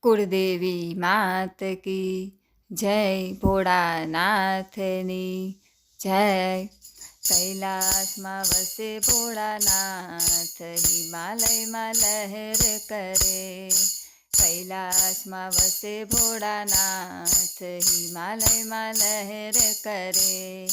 कुलदेवी मात की जय, भोળાનાથની જય। કૈલાસમાં વસે ભોળાનાથ, હિમાલયમાં લહેર કરે। કૈલાસમાં વસે ભોળાનાથ, હિમાલયમાં લહેર કરે।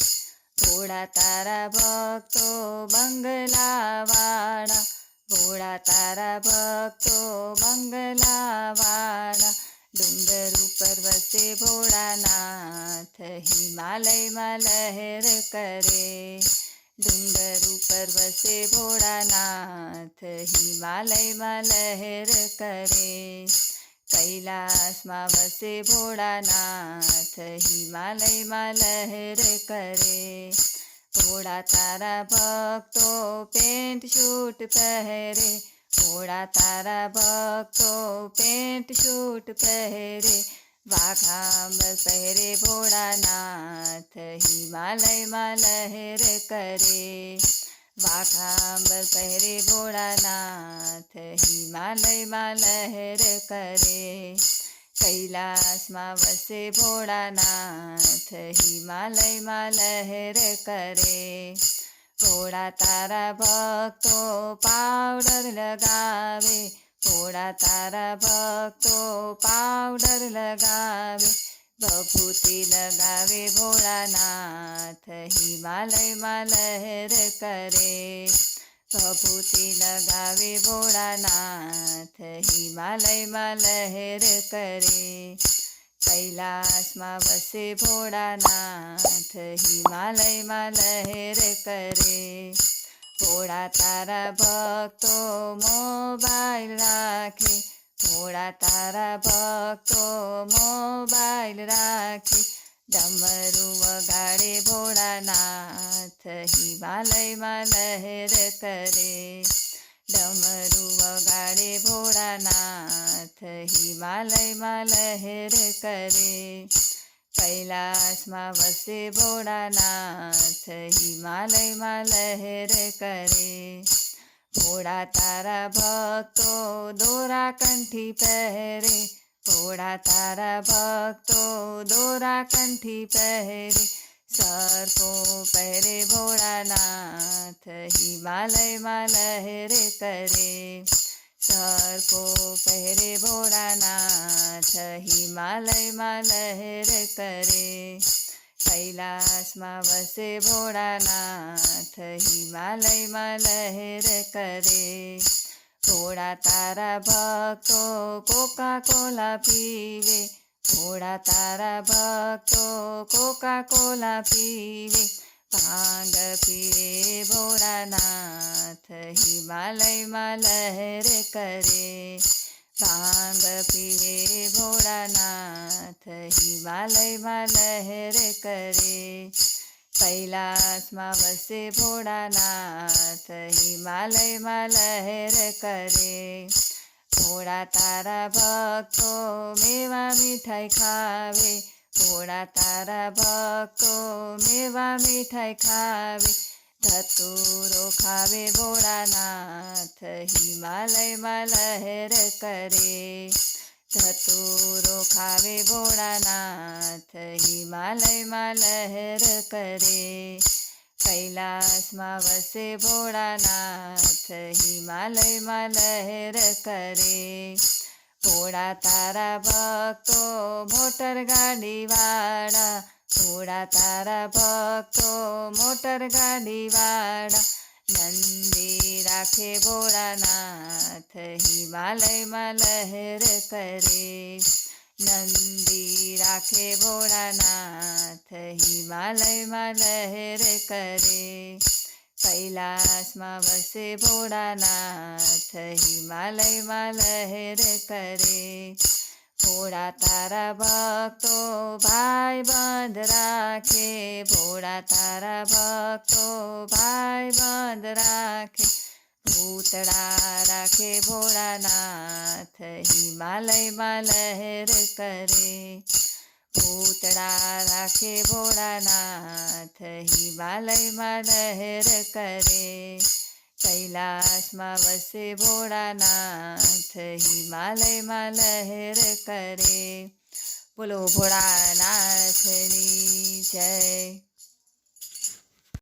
ભોળા તારા ભક્તો બંગલાવાળા, ભોળા તારા ભક્તો બંગલાવાળા। ડુંગર ઉપર વસે ભોળાનાથ, હિમાલયમાં લહેર કરે। ડુંગર ઉપર વસે ભોળાનાથ, હિમાલયમાં લહેર કરે। કૈલાસમાં વસે ભોળાનાથ, હિમાલયમાં લહેર કરે। ભોળા તારા ભક્તો પેન્ટ શૂટ પહેરે, ભોળા તારા ભક્તો પેન્ટ શૂટ પહેરે। વાઘાંબર પહેરે ભોળાનાથ, હિમાલયમાં લહેર કરે। વાઘાંબર પહેરે ભોળાનાથ, હિમાલયમાં લહેર કરે। કૈલાસમાં વસે ભોળાનાથ, હિમાલયમાં લહેર કરે। ભોળા તારા ભક્તો પાવડર લગાવે, ભોળા તારા ભક્તો પાવડર લગાવે। ભભૂતિ લગાવે ભોળાનાથ, હિમાલયમાં લહેર કરે। ભભૂતિ લગાવે ભોળાનાથ, હિમાલયમાં લહેર કરે। કૈલાસમાં વસે ભોળાનાથ, હિમાલયમાં લહેર કરે। ભોળા તારા ભક્તો મોબાઈલ રાખે, ભોળા તારા ભક્તો મોબાઈલ રાખે। ડમરું વગાડે ભોળાનાથ, હિમાલયમાં લહેર કરે। ડમરું વગાડે ભોળાનાથ, હિમાલયમાં લહેર કરે। કૈલાસમાં વસે ભોળાનાથ, હિમાલયમાં લહેર કરે। ભોળા તારા ભક્તો દોરા કંઠી પહેરે, ભોળા તારા ભક્તો દોરા કંઠી પહેરે। સરકો પહેરે ભોળાનાથ, હિમાલયમાં લહેર કરે। સરકો પહેરે ભોળાનાથ, હિમાલયમાં લહેર કરે। કૈલાસમાં વસે ભોળાનાથ, હિમાલયમાં લહેર કરે। ભોળા તારા ભક્તો કોકા કોલા પીવે, ભોળા તારા ભક્તો કોકા કોલા પીવે। ભાંગ પીવે ભોળાનાથ, હિમાલયમાં લહેર કરે। ભાંગ પીવે ભોળાનાથ, હિમાલયમાં લહેર કરે। કૈલાસમાં વસે ભોળાનાથ, હિમાલયમાં લહેર કરે। ભોળા તારા ભક્તો મેવા મીઠાઈ ખાવે, ભોળા તારા ભક્તો મેવા મીઠાઈ ખાવે। ધતુરો ખાવે ભોળાનાથ, હિમાલયમાં લહેર કરે। ધતુરો ખાવે ભોળાનાથ, હિમાલયમાં લહેર કરે। કૈલાસમાં વસે ભોળાનાથ, હિમાલયમાં લહેર કરે। ભોળા તારા ભક્તો મોટર ગાડીવાળા, ભોળા તારા ભક્તો મોટર ગાડીવાળા। નંદી રાખે ભોળાનાથ, હિમાલયમાં લહેર કરે। નંદી રાખે ભોળાનાથ, હિમાલયમાં લહેર કરે। કૈલાસમાં વસે ભોળાનાથ, હિમાલયમાં લહેર કરે। ભોળા તારા ભક્તો ભાઈ બંધ રાખે, ભોળા તારા ભક્તો ભાઈ બંધ રાખે। ભૂતળા રાખે ભોળાનાથ, હિમાલયમાં લહેર કરે। ભૂતળા રાખે ભોળાનાથ, હિમાલયમાં લહેર કરે। કૈલાસમાં વસે ભોળાનાથ, હિમાલયમાં લહેર કરે. બોલો ભોળાનાથની જય.